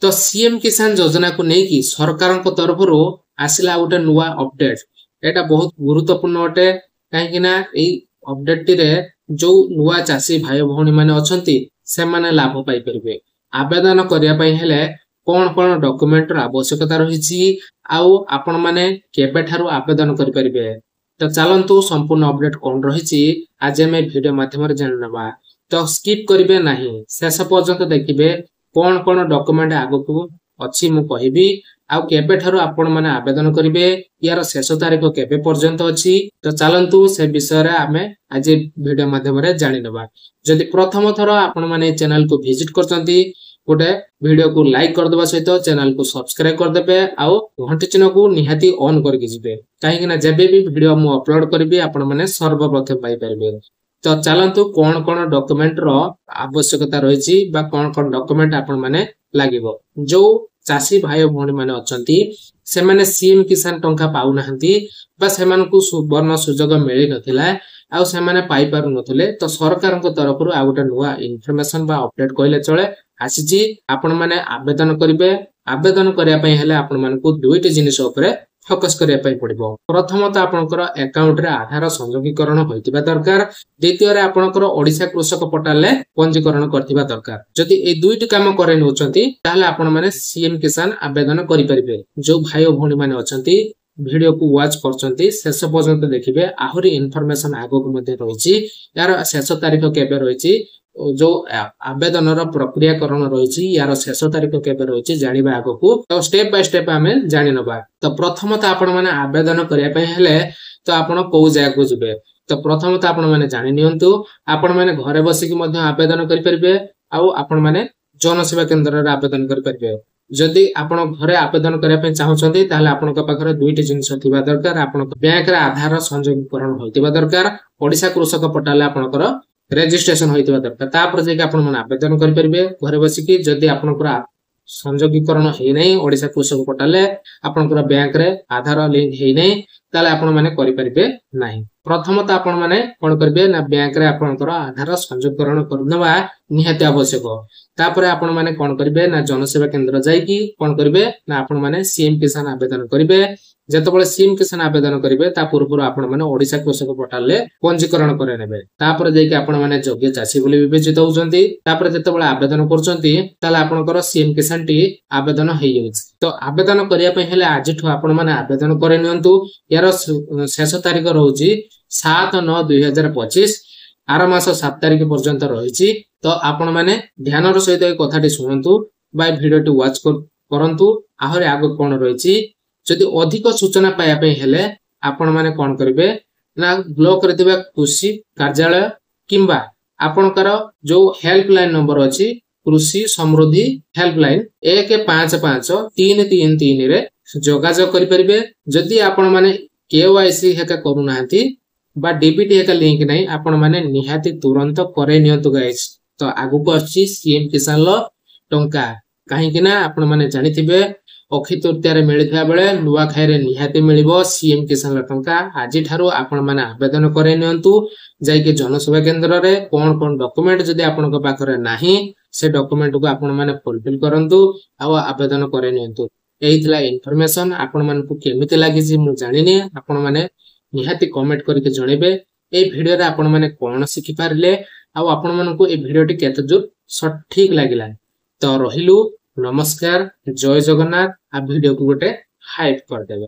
तो सीएम किसान योजना को लेकिन सरकार तरफ आसला गोटे नुआ अपडेट एटा बहुत गुरुत्वपूर्ण अटे कहीं अपडेट टी जो नुआ चाषी भाई भौणी माने अछंती से माने लाभ पाई परिबे। आवेदन करिया पई हेले कोन कोन डॉक्यूमेंट र आवश्यकता रहिछि आउ आपण माने केबे ठारू आवेदन करि परिबे। तो चलंतु संपूर्ण अपडेट कोन रहिछि आज हम वीडियो माध्यम रे जानबा। तो स्किप करिवे नाही शेष पर्यंत देखिबे कोन कोन डॉक्यूमेंट आगु अछि मु कहिबी आउ केबे ठारू आपण माने आवेदन करिवे यार शेष तारीख केबे पर्यंत अछि। तो चलंतु से विषय रे आमे आज वीडियो माध्यम रे जानि नबा। जदि प्रथम थरो आपण माने चैनल को विजिट करचंती गोटे वीडियो को लाइक कर देबा सहित चैनल को सब्सक्राइब कर देबे आउ घंटी चिन्ह को निहाती ऑन करके जिबे काहे कि जेबे भी वीडियो मु अपलोड करबी आपण माने सर्वप्रथम पाई परबे। तो चलंतु कोन कोन डॉक्यूमेंट रो आवश्यकता रहिछि बा कोन कोन डॉक्यूमेंट आपण माने लागिवो। जो चाषी भाई भौणी माने अछंती से माने सीएम किसान टंका पाउ नाहंती बा से मानकु सुवर्ण सुजोग मिलि नथिला आउ से माने पाई पारु नथले। तो सरकार को तरफ रु आ गोटे नुआ इन्फॉर्मेशन बा अपडेट कहले चले आसीजी आपण माने आवेदन करिवे। आवेदन करिया पई हेले आपण मानकु दुईटी जिनिस ऊपर फोकस करिया पई पड़िबो। प्रथमतः आपनकर अकाउंट रे आधार संयोगीकरण होइतिबा दरकार। द्वितीय रे आपनकर ओडिसा कृषक पोर्टल ले पंजीकरण करथिबा दरकार। जदि ए दुईटी काम करे नउचंती ताले आपण माने सीएम किसान आवेदन करि परिबे। जो भाई ओ भौणी माने अछंती वीडियो को वॉच करचंती शेष पर्यंत देखिबे आहुरी इन्फॉर्मेशन आगो को मध्ये रहिछि यार शेष तारीख केबे रहिछि जो आवेदन प्रक्रियाकरण रही यार शेष तारीख केबे रही जानिबा आगो को। तो स्टेप बाय स्टेप आमे जानि नबा। तो प्रथमतः आपण माने आवेदन करिया पय हेले तो आपण को जाय को जिवे। तो प्रथमतः आपण माने जानि नियंतु आपण माने घरे बसी कि मध्ये आवेदन करि परिबे आउ आपण माने जनसेवा केंद्र रे आवेदन करि परिबे। जदि आपण घरे आवेदन करिया पय चाहुचंती ताले आपनक पाखरे दुईटी जिंस थिबा दरकार। आपण बैंक रे आधार संयोगीकरण होइतिबा दरकार। ओडिसा कृषक पोर्टल आपनकर रेजिस्ट्रेशन होइतिबा दरकार। तापर जे आपण मन आवेदन करि परिबे घरे बसी कि जदि आपनकर संयोगीकरण हेइ नै ओडिसा कृषक पोर्टल आपनकर बैंक रे आधार लिंक हेइ नै ताले आपण माने करि परिबे नाही। प्रथमतः आपण माने कोन करबे ना बैंक रे आपनकर आधार संयोगीकरण करनबा निहाती आवश्यक। तापर आपण माने कोन करबे ना जनसेवा केंद्र जाई कि कोन करबे ना आपण माने सीएम किसान आवेदन करबे। जेतबळे सीएम किसान आवेदन करबे ता पूर्व आपण माने ओडिसा कृषक पोर्टल ले पंजीकरण करे नेबे। तापर जे कि आपण माने योग्य चाषी बोली विवेचित होउचंती। तापर जेतबळे आवेदन करचंती ताले आपनकर सीएम किसान टी आवेदन हेइ होउछ। तो आवेदन करिया पे हेले आजिठो आपण माने आवेदन करे नियंतु यार शेष तारीख रहउची 7/9/2025 आर मास 7 तारीख पर्यंत रहिछि। तो आपण माने ध्यान रो सहित ए कथाटी सुनंतु बाय वीडियो टी वॉच करंतु आहुरी आगो कोन रहिछि। जदि अधिक सूचना पाया पे हेले आपण माने कोन करिवे ना ब्लॉक रे दिबा कृषि कार्यालय किंबा आपनकर जो हेल्पलाइन नंबर अछि कृषि समृद्धि हेल्पलाइन 155333 रे जोगाजोग करि परिबे। जदि आपण माने केवाईसी हेका करू नाहंती बा डीबीटी हेका लिंक नै आपण माने निहाती तुरंत करे नियंतु गाइस। तो आगु को अछि सीएम किसान लो टंका काहे कि ना आपण माने जानिथिबे अक्षय तृतीया रे मिलिथा बेले नुआ खाइ रे निहाती मिलिबो सीएम किसान टंका। आजि ठारो आपण माने आवेदन करे नियंतु जाय कि जनसेवा केंद्र रे कोन कोन डॉक्यूमेंट जदि आपण को पाखरे नाही से डॉक्यूमेंट को आपण माने फुलफिल करंतु आ आवेदन करे नियंतु। एइथला इन्फॉर्मेशन आपण माने को केमिति लागि जे मु जानिने आपण माने निहाती कमेंट करके जणेबे। ए वीडियो रे आपण माने कोन सिखि पारले आ आपण माने को ए वीडियो टी केते दूर सठिक लागिला। तो रहिलु नमस्कार जय जगन्नाथ। आ वीडियो को गोटे हाइप कर देबे।